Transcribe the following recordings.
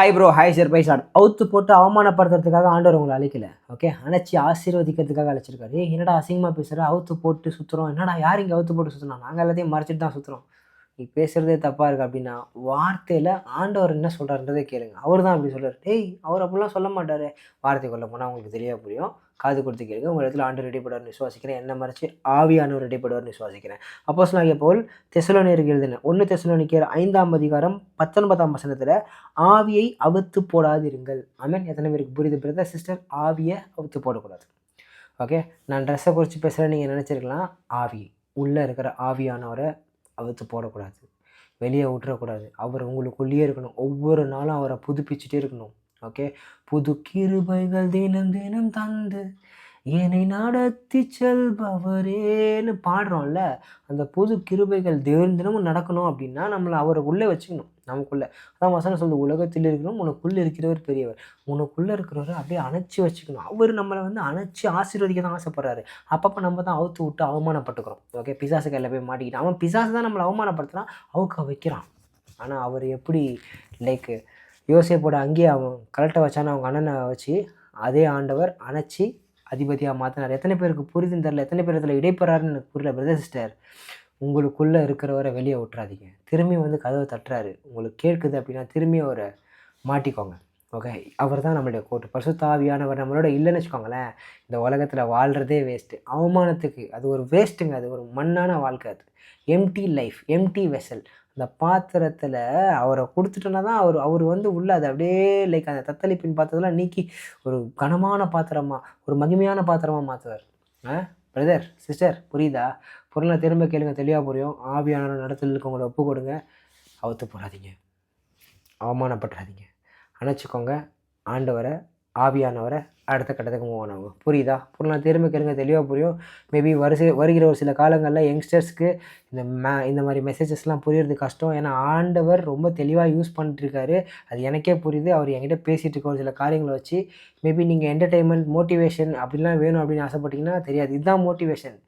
Hi bro, hi sir, bye sir. அவுத்து போட்டு அவமானப்படுத்துறதுக்காக ஆண்டவர் உங்களை அழைக்கல. ஓகே, அணைச்சி ஆசீர்வதிக்கிறதுக்காக அழைச்சிருக்காரு. என்னடா அசிங்கமாக பேசுகிற, அவுத்து போட்டு சுற்றுறோம், என்னடா யார் இங்கே அவுத்து போட்டு சுற்றுறோம், நாங்கள் எல்லாத்தையும் மறைச்சிட்டு தான் சுற்றுறோம், நீ பேசுகிறதே தப்பாக இருக்குது அப்படின்னா, வார்த்தையில் ஆண்டவர் என்ன சொல்கிறாருன்றதே கேளுங்க. அவர் தான் அப்படி சொல்கிறார். டேய், அவர் அப்படிலாம் சொல்ல மாட்டார். வார்த்தைக்குள்ளே போனால் உங்களுக்கு தெளிவாக புரியும். காது கொடுத்து கேளுங்க. உங்கள் இடத்துல ஆண்டவர் ரெடிப்படுவார்னு விசுவாசிக்கிறேன். என்ன மறைச்சி ஆவியானவர் ரெடிப்படுவார்னு விசுவாசிக்கிறேன். அப்போஸ்தலனாகிய பவுல் தெசலோனியருக்கு எழுதின 1 தெசலோனிக்கேயர் 5ஆம் அதிகாரம் 19ஆம் வசனத்தில் ஆவியை அவுத்து போடாதிருங்கள். ஆமென். எத்தனை பேருக்கு புரியுது பிரதர் சிஸ்டர்? ஆவியை அவுத்து போடக்கூடாது. ஓகே, நான் ட்ரெஸ்ஸை குறித்து பேசுகிறேன், நீங்கள் நினச்சிருக்கலாம். ஆவி உள்ளே இருக்கிற ஆவியானவரை அவுத்து போடக்கூடாது, வெளியே விட்டுறக்கூடாது. அவர் உங்களுக்குள்ளேயே இருக்கணும். ஒவ்வொரு நாளும் அவரை புதுப்பிச்சுட்டே இருக்கணும். ஓகே, புது கிருபைகள் தினம் தினம் தந்து என்னை நடத்தி செல்பவரேன்னு பாடுறோம்ல, அந்த புது கிருபைகள் தினம் தினமும் நடக்கணும் அப்படின்னா நம்மளை அவரை உள்ளே வச்சுக்கணும். நமக்குள்ளே அதான் வசனம் சொல்லுது, உலகத்தில் இருக்கணும் உனக்குள்ளே இருக்கிறவர் பெரியவர். உனக்குள்ளே இருக்கிறவரை அப்படியே அணைச்சி வச்சுக்கணும். அவர் நம்மளை வந்து அணைச்சி ஆசீர்வதிக்க தான் ஆசைப்படுறாரு. அப்பப்போ நம்ம தான் அவுத்து விட்டு அவமானப்பட்டுக்கிறோம். ஓகே, பிசாசு கையில் போய் மாட்டிக்கிட்டான். அவன் பிசாசு தான் நம்மளை அவமானப்படுத்துகிறான், அவுக்க வைக்கிறான். ஆனால் அவர் எப்படி லைக் யோசேப்போட அங்கேயே அவன் கரெக்டாக வச்சான அவங்க அண்ணனை வச்சு அதே ஆண்டவர் அணைச்சி அதிபதியாக மாற்றினார். எத்தனை பேருக்கு புரிதுன்னு தெரில, எத்தனை பேர் இதில் இடைப்பெறாருன்னு எனக்கு புரியல. பிரதர் சிஸ்டர், உங்களுக்குள்ளே இருக்கிறவரை வெளியே விட்டுறாதீங்க. திரும்பி வந்து கதவை தட்டுறாரு, உங்களுக்கு கேட்குது அப்படின்னா திரும்பி அவரை மாட்டிக்கோங்க. ஓகே, அவர் தான் நம்மளுடைய கோட்டு. பரிசுத்த ஆவியானவர் நம்மளோட இல்லைன்னு வச்சுக்கோங்களேன், இந்த உலகத்தில் வாழ்கிறதே வேஸ்ட்டு. அவமானத்துக்கு அது ஒரு வேஸ்ட்டுங்க. அது ஒரு மண்ணான வாழ்க்கை. அது எம்டி லைஃப், எம்டி வெசல். அந்த பாத்திரத்தில் அவரை கொடுத்துட்டோன்னா தான் அவர் வந்து உள்ள அது அப்படியே லைக் அந்த தத்தளிப்பின் பாத்திரத்தெல்லாம் நீக்கி ஒரு கனமான பாத்திரமாக, ஒரு மகிமையான பாத்திரமாக மாற்றுவார். பிரதர் சிஸ்டர், புரியுதா? பொருளை திரும்ப கேளுங்க, தெளிவாக புரியும். ஆவியான நடத்தலுக்கு உங்களை ஒப்பு கொடுங்க. அவுத்து போடாதீங்க, அவமானப்பட்டுறாதீங்க, அணைச்சிக்கோங்க. ஆண்டவரை, ஆவியானவரை அடுத்த கட்டத்துக்கு மூவ் ஆனாங்க. புரியுதா? பொருளை திரும்ப கேளுங்க, தெளிவாக புரியும். மேபி வருகிற ஒரு சில காலங்களில் யங்ஸ்டர்ஸ்க்கு இந்த மாதிரி மெசேஜஸ்லாம் புரியறது கஷ்டம். ஏன்னா ஆண்டவர் ரொம்ப தெளிவாக யூஸ் பண்ணிட்டுருக்காரு. அது எனக்கே புரியுது. அவர் என்கிட்ட பேசிகிட்டு இருக்க ஒரு சில காரியங்களை வச்சு மேபி நீங்கள் என்டர்டெயின்மெண்ட், மோட்டிவேஷன் அப்படிலாம் வேணும் அப்படின்னு ஆசைப்பட்டீங்கன்னா தெரியாது. இதுதான் மோட்டிவேஷன்.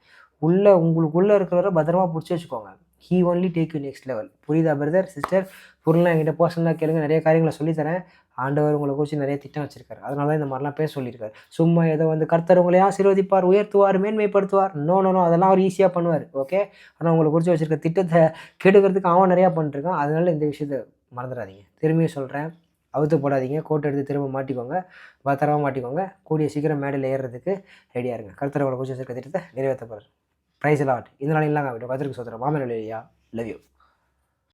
உங்களுக்குள்ளே இருக்கிறவரை பத்திரமா பிடிச்சி வச்சுக்கோங்க. He only take you next level. புரியுதா பிரதர் சிஸ்டர்? பொருள்லாம் என்கிட்ட பர்சனலாக கேளுங்க, நிறைய காரியங்களை சொல்லித்தரேன். ஆண்டவர் உங்களை குறித்து நிறைய திட்டம் வச்சிருக்காரு. அதனால தான் இந்த மாதிரிலாம் பேச சொல்லியிருக்காரு. சும்மா ஏதோ வந்து கர்த்தர் உங்களை ஆசீர்வதிப்பார், உயர்த்துவார், மேன்மைப்படுத்துவார். நோ, அதெல்லாம் அவர் ஈஸியாக பண்ணுவார். ஓகே, ஆனால் உங்களை குறித்து வச்சிருக்க திட்டத்தை கெடுக்கிறதுக்கு அவன் நிறையா பண்ணிட்டுருக்கான். அதனால இந்த விஷயத்தை மறந்துடாதீங்க. திரும்பியும் சொல்கிறேன், அவுத்து போடாதீங்க. கோட்டை எடுத்து திரும்ப மாட்டிக்கோங்க, பத்திரமா மாட்டிக்கோங்க. கூடிய சீக்கிரம் மேடையில் ஏறுறதுக்கு ரெடியாக இருங்க. கர்த்தர் உங்களை குறித்து வச்சிருக்க திட்டத்தை நிறைவேற்ற போகிறார். பிரைஸ் லாட். இந்த நாள் இல்லாங்க கர்த்தருக்கு சோதரம். மாமன் இல்லையா? Love you.